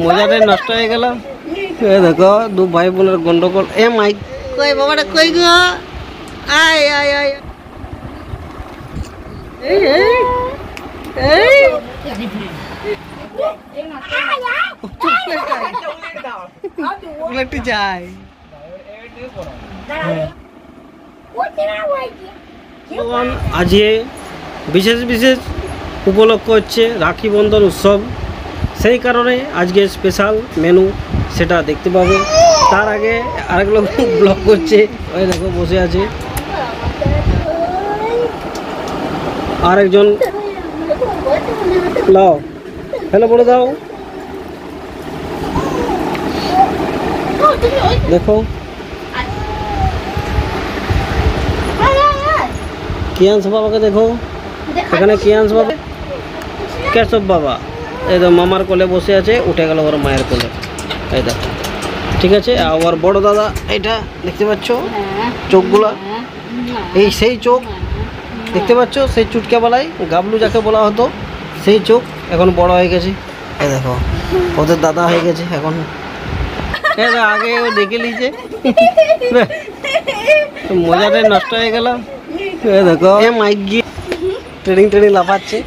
মজাটাই নষ্ট হয়ে গেল। দেখো দু ভাই বোনের গন্ডগোল। এ মাই কই বাবাটা কই গো? আয় আয় আয় এই এই এই যায় আজকে বিশেষ বিশেষ উপলক্ষ হচ্ছে রাখি বন্ধন উৎসব, সেই কারণে আজকে স্পেশাল মেনু সেটা দেখতে পাবে। তার আগে আরেক লোক ব্লগ করছে, ওই দেখো বসে আছে আরেকজন। লাও হ্যালো বলে দাও। দেখো কিয়াংশ বাবাকে দেখো, এখানে কিয়াংশ বাবা কেশব বাবা এই তো মামার কোলে বসে আছে, উঠে গেল ওর মায়ের কোলে। এই দেখো ঠিক আছে। আর বড় দাদা এটা দেখতে পাচ্ছ চোখগুলা, এই সেই চোখ দেখতে পাচ্ছ, সেই চুটকে বলাই গাবলু যাকে বলা হতো সেই চোখ এখন বড় হয়ে গেছে। এই দেখো ওদের দাদা হয়ে গেছে এখন। আগে ও দেখে নিয়েছে, মজাটাই নষ্ট হয়ে গেল। দেখো মাইক গিয়ে ট্রেনিং লাফাচ্ছে।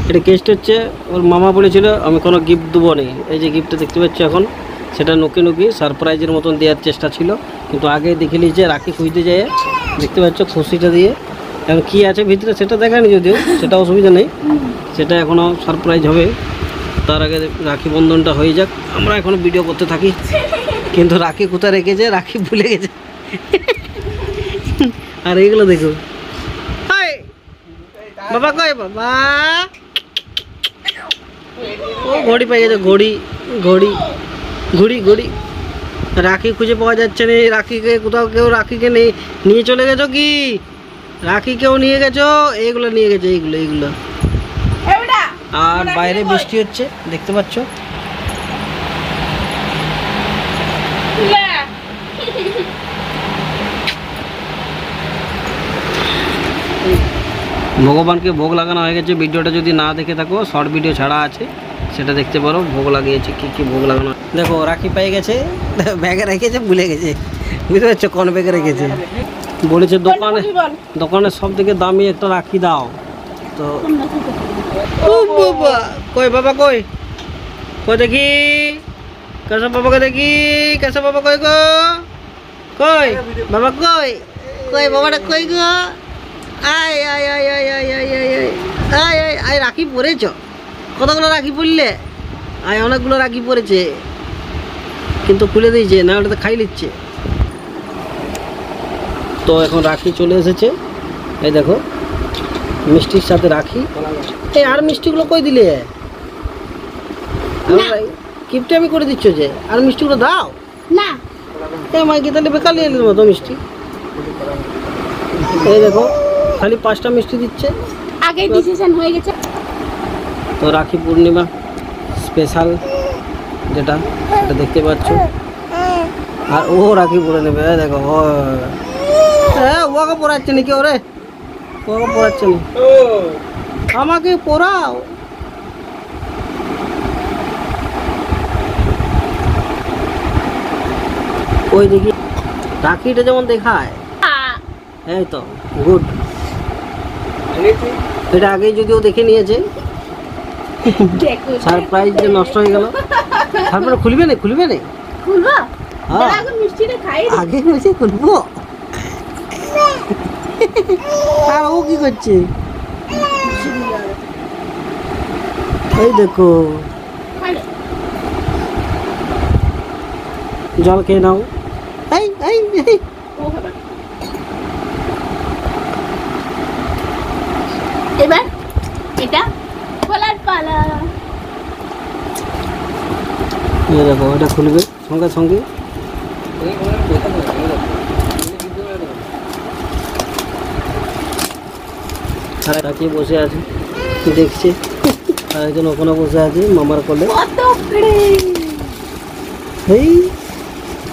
এটা কেসটা হচ্ছে ওর মামা বলেছিল আমি কোনো গিফট দেবো না, এই যে গিফটটা দেখতে পাচ্ছ এখন সেটা নুকি সারপ্রাইজের মতন দেওয়ার চেষ্টা ছিল, কিন্তু আগে দেখে নিয়েছে রাখি খুঁজতে যায়। দেখতে পাচ্ছ খুশিটা দিয়ে এখন কী আছে ভিতরে সেটা দেখায়নি, যদিও সেটা অসুবিধা নেই, সেটা এখনও সারপ্রাইজ হবে। তার আগে রাখি বন্ধনটা হয়ে যাক, আমরা এখনও ভিডিও করতে থাকি। কিন্তু রাখি কোথায় রেখেছে, রাখি ভুলে গেছে। আর এইগুলো দেখো বাবা কয় বাবা, ও ঘড়ি পেয়ে গেছে, ঘড়ি ঘড়ি ঘড়ি ঘড়ি। রাখি খুঁজে পাওয়া যাচ্ছে না, রাখিকে কোথাও কেউ রাখিকে নিয়ে চলে গেছো কি? রাখি কেউ নিয়ে গেছো? এইগুলো নিয়ে গেছে, এইগুলো। আর বাইরে বৃষ্টি হচ্ছে দেখতে পাচ্ছ। ভগবানকে ভোগ লাগানো হয়ে গেছে। ভিডিওটা যদি না দেখে থাকো শর্ট ভিডিও ছাড়া আছে, সেটা দেখতে পারো। ভোগ লাগিয়েছে, কি ভোগ লাগানো। দেখো রাখি পেয়ে গেছে, ব্যাগে রেখেছে, ভুলে গেছে, বুঝতে পারছো কোন ব্যাগে রেখেছে। বলেছে দোকানে সব থেকে দামি একটা রাখি দাও। তো ও বাবা কই বাবা কই দেখি কেশব বাবাকে দেখি, কেশব বাবা কই গো, কই বাবা কই বাবাটা কই গো? আয় আয় আয় আয় আয় আয় আয় আয় আয় আয় রাখি পরেছ? কতগুলো রাখি পরলে? আয় অনেকগুলো রাখি পরেছে, কিন্তু খুলে দিয়েছে না, ওটা তো খাই নিচ্ছে। তো এখন রাখি চলে এসেছে, এই দেখো মিষ্টির সাথে রাখি। এই আর মিষ্টিগুলো কই দিলে? গিফটে আমি করে দিচ্ছ যে, আর মিষ্টিগুলো দাও না। এই মাইকে তাহলে বেকার নিয়ে এলির মতো মিষ্টি। এই দেখো খালি 5টা মিষ্টি দিচ্ছে, আগে ডিসিশন হয়ে গেছে। তো রাখি পূর্ণিমা স্পেশাল যেটা সেটা দেখতে পাচ্ছ। আর ও রাখি পরে নেবে, দেখো ওকে পড়াচ্ছে নাকি? ওরে ওকে পড়াচ্ছে না, আমাকে পড়াও। ওই দেখি রাখিটা যেমন দেখায়, এই তো গুড। এটা আগেই যদিও দেখে নিয়েছে, সারপ্রাইজ যে নষ্ট হয়ে গেল। তারপরে খুলবে না হ্যাঁ আগে হয়েছে খুলবো। আর ও কি করছে? এই দেখো জল খেয়ে নাও। এবার এটা খোলার পালা। দেখো এটা খুলবে সঙ্গে সঙ্গে। তাকিয়ে বসে আছে দেখছে, আর একজন ওখানে বসে আছে মামার কোলে। এই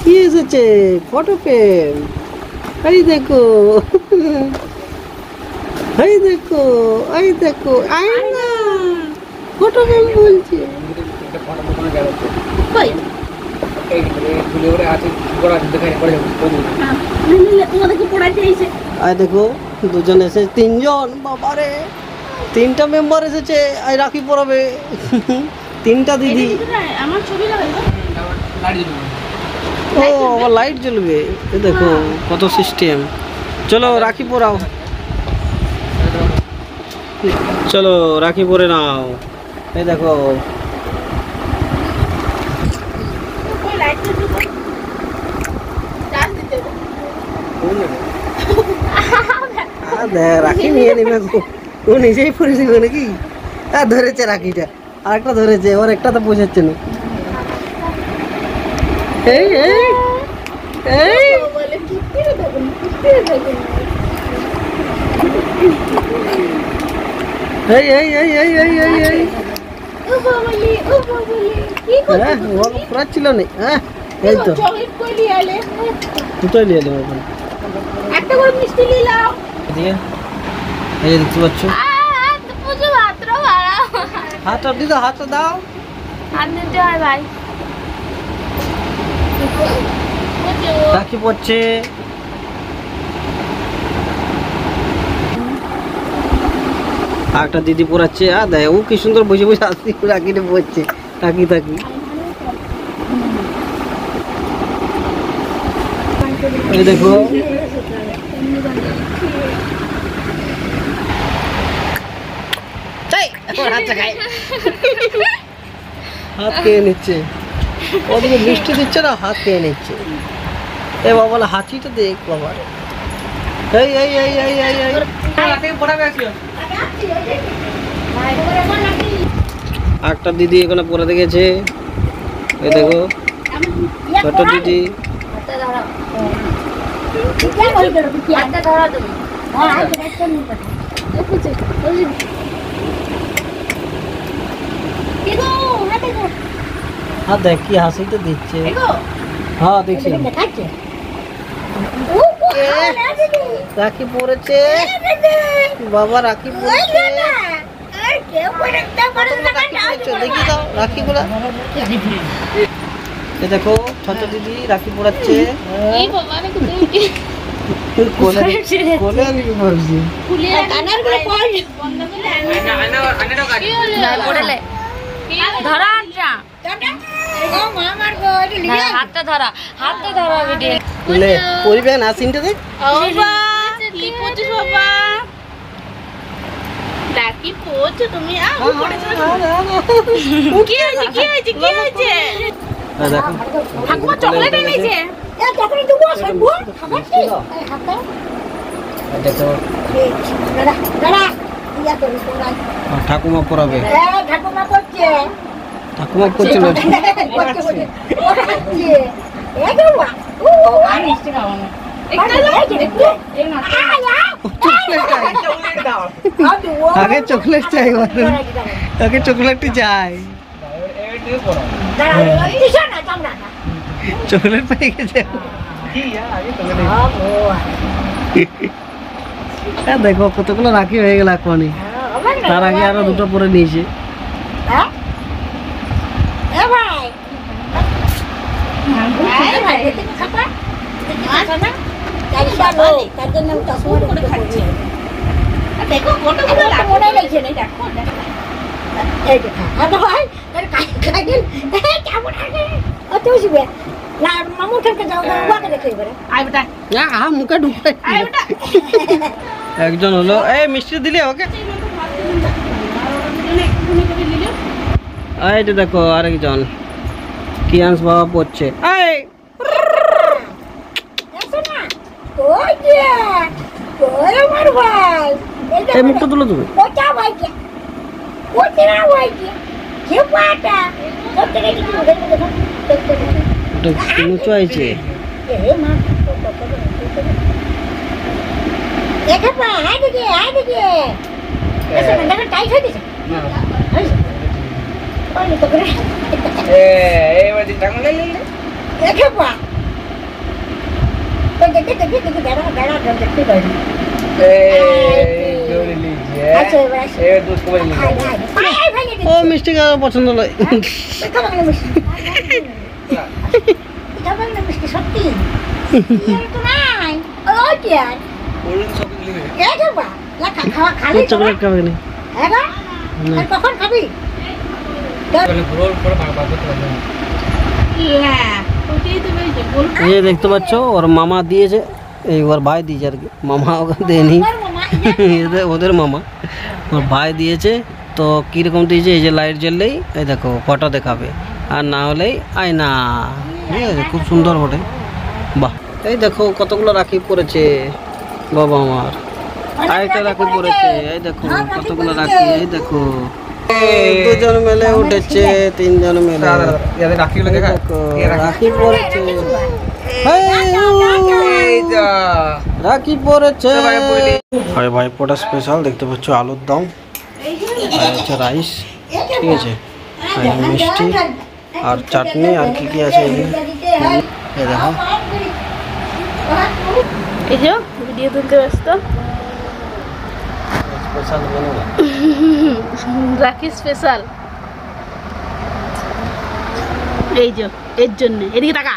কি এসেছে? Photo frame. এই দেখো এই দেখো আয়না, ফটো ফ্রেম বলছে। কই তোমাদেরকে পড়াইতে এসে আর দেখো দুজন এসে তিনজন, বাবারে 3টা মেম্বার এসেছে আর রাখি পরাবে। 3টা দিদি। আমার ছবি লাগাইবো ও আবার লাইট জ্বলবে, এ দেখো কত সিস্টেম। চলো রাখি পরাও, চলো রাখি পরে নাও। এই দেখো কই লাইট জ্বলবে চার্জ দিতে রাখি নিয়ে নেবে গো। ও নিজেই পরে দিবে নাকি? ধরেছে রাখিটা, আরেকটা ধরেছে, ওর একটা তো বোঝাচ্ছে না। এই এই এই বলে কিস্তি দেবেন এই এই এই এই এই এই এই ও বাবলি কি হ্যাঁ ও পড়াচ্ছিল না। হ্যাঁ এই তো চকলেট কই নিয়ে আলে দুটোই নিয়ে নেবো এখন। একটা করে মিষ্টি নিলাম এদিকে এই যে দেখতে পাচ্ছ, তো পুজো মাত্র ভাড়া হাতটা দিদা, হাতটা দাও। হাত দিতে হয় ভাই রাখি পড়ছে। একটা দিদি পড়াচ্ছে, আর দেখ ও কি সুন্দর বসে বসে আসছি, রাখিটা পড়ছে তাকি তাকি। এই দেখো হাত খেয়ে নিচ্ছে, ওদিকে মিষ্টি দিচ্ছে না, হাত খেয়ে নিচ্ছে। এ বাবা বলে হাঁচিটা দেখ বাবা। এই এই এই এই এই এই একটা দিদি এখানে পড়াতে গেছে। এই দেখো ছোট দিদি। হ্যাঁ দেখ কি হাসিটা দিচ্ছে। হ্যাঁ দেখছি রাখি পড়েছে বাবা, রাখি পড়েছে। দেখি দাও রাখিগুলা। এ দেখো ছোট দিদি রাখি পড়াচ্ছে। কোলে কোলে আমি ভাবছি হাতটা ধরা ভিডিও কোলে পরিবে না সিনটা দেখ। কি পড়ছিস বাবা ডাকি পড়ছো তুমি কি হয়েছে কি হয়েছে কি হয়েছে দেখো ঠাকুমা চকলেট এনেছে দেখো ঠাকুমা পড়াবে। ঠাকুমা করছিল আগে চকলেট চাই, আগে চকলেটটি চাই। চকলেট পেয়ে গেছে। দেখো কতগুলো রাখি হয়ে গেল এখনই, তার আগে আরো দুটো পরে নিয়েছে। দেখো কতগুলো মনে লাগছে না দেখো মুখে ঢুকে একজন হলো। এই মিষ্টি দিলে ওকে। এই যে দেখো আরেকজন কিয়ান্স বাবা পড়ছে। এই মুখটা তুলো তুমি। উঁচু আছে। ও মিষ্টি খাওয়া পছন্দ নয়। চকলেট খাবে না? কখন খাবি? এই যে দেখতে পাচ্ছ ওর মামা দিয়েছে, এই ওর ভাই দিয়েছে আর কি, মামা ওকে দেয়নি, ওদের মামা, ওর ভাই দিয়েছে। তো কীরকম দিয়েছে, এই যে লাইট জ্বললেই এই দেখো ফটো দেখাবে, আর না হলেই আয়না। ঠিক আছে, খুব সুন্দর বটে। বাহ, এই দেখো কতগুলো রাখি পড়েছে বাবা আমার, আরেকটা রাখি পড়েছে, এই দেখো কতগুলো রাখি, এই দেখো দুজন মিলে উঠেছে, তিনজন মিলে দেখো রাখি পড়েছে, রাখি পড়েছে। আরে ভাই পোটা স্পেশাল দেখতে পাচ্ছ, আলুর দম আর হচ্ছে রাইস, ঠিক আছে, আর মিষ্টি আর চাটনি, আর কি কি আছে এই দেখো। এই যে ভিডিও তুলতে ব্যস্ত, স্পেশাল মেনু রাখি স্পেশাল। এই যে এর জন্য এদিকে টাকা